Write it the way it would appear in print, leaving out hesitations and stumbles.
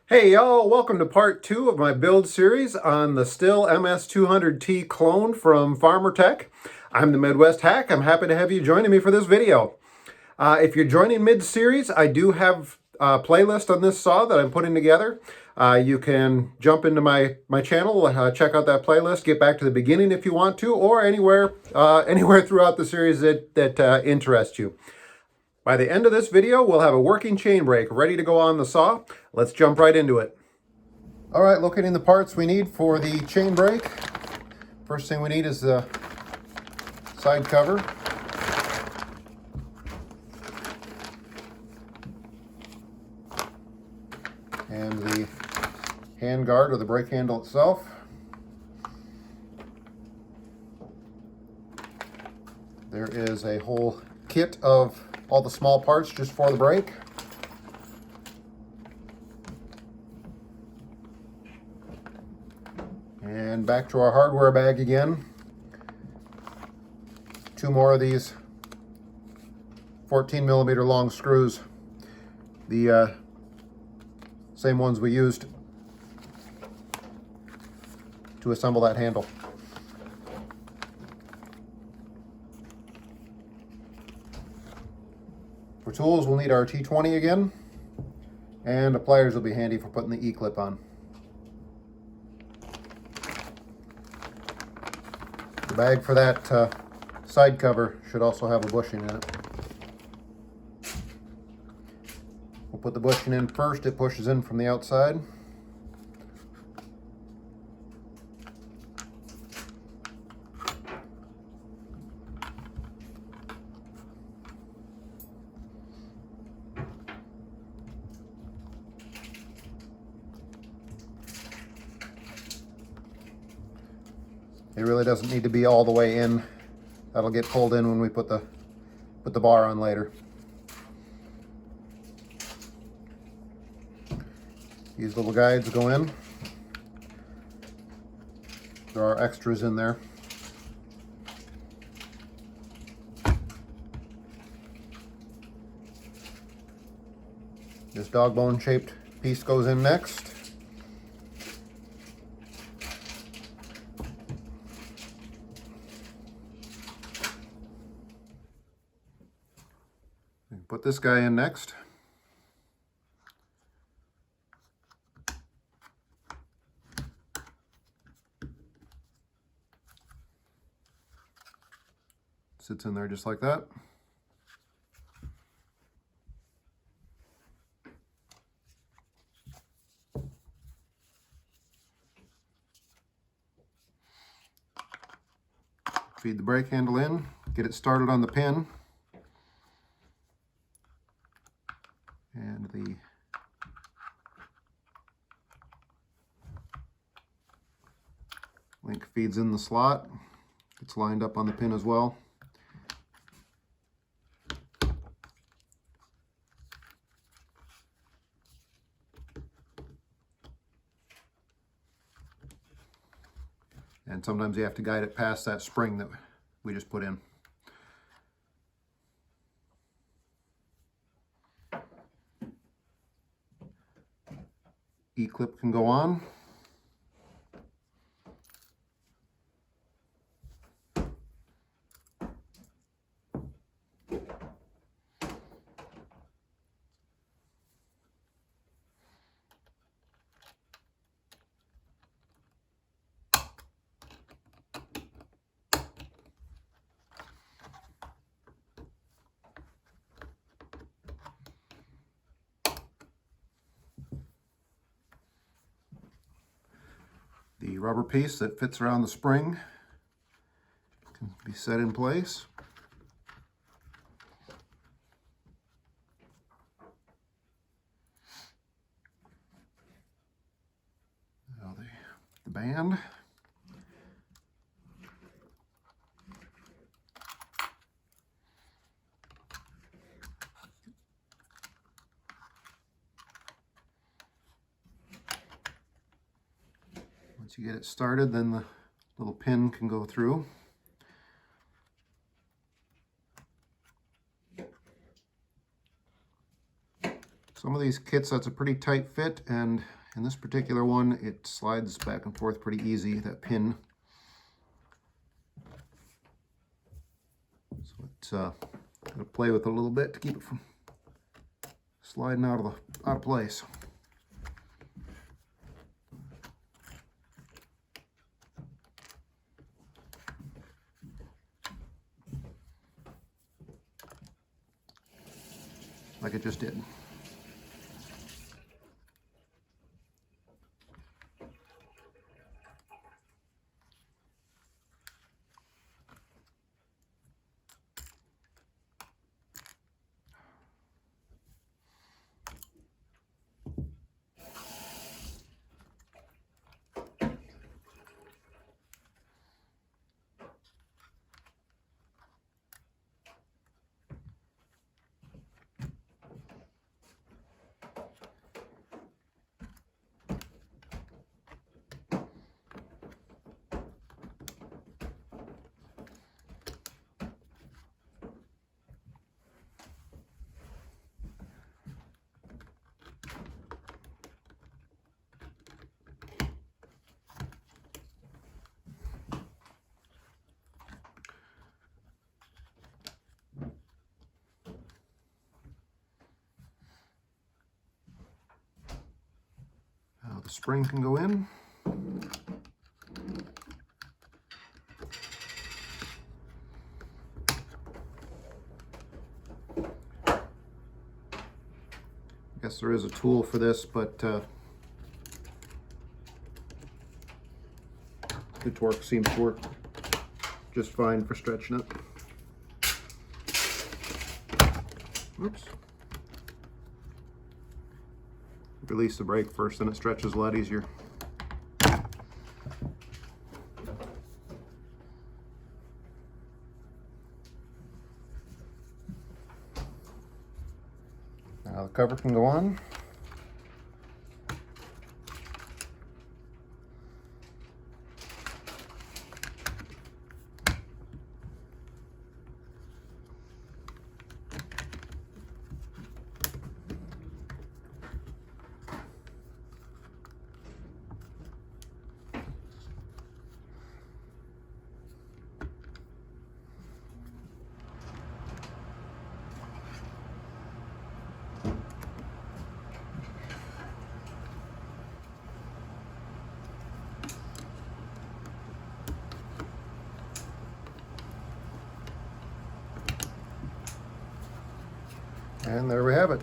Hey y'all, welcome to part 2 of my build series on the Stihl MS200T clone from Farmertec. I'm the Midwest Hack. I'm happy to have you joining me for this video. If you're joining mid-series, I do have a playlist on this saw that I'm putting together. You can jump into my channel, check out that playlist, get back to the beginning if you want to, or anywhere throughout the series that interests you. By the end of this video, we'll have a working chain brake ready to go on the saw. Let's jump right into it. All right, locating the parts we need for the chain brake. First thing we need is the side cover. And the hand guard or the brake handle itself. There is a whole kit of all the small parts just for the brake. And back to our hardware bag again. 2 more of these 14mm long screws. The same ones we used to assemble that handle. For tools, we'll need our T20 again, and the pliers will be handy for putting the E-clip on. The bag for that side cover should also have a bushing in it. We'll put the bushing in first. It pushes in from the outside. It really doesn't need to be all the way in. That'll get pulled in when we put the bar on later. These little guides go in. There are extras in there. This dog bone shaped piece goes in next. Put this guy in next. Sits in there just like that. Feed the brake handle in, get it started on the pin. And the link feeds in the slot. It's lined up on the pin as well. And sometimes you have to guide it past that spring that we just put in. E-clip can go on. The rubber piece that fits around the spring can be set in place. Now the band. Once you get it started, then the little pin can go through. Some Some of these kits, that's a pretty tight fit, and in this particular one, it slides back and forth pretty easy, that pin. So it's gotta play with it a little bit to keep it from sliding out of place. Like it just did. The spring can go in. I guess there is a tool for this, but the torque seems to work just fine for stretching it. Oops. Release the brake first, then it stretches a lot easier. Now the cover can go on. And there we have it.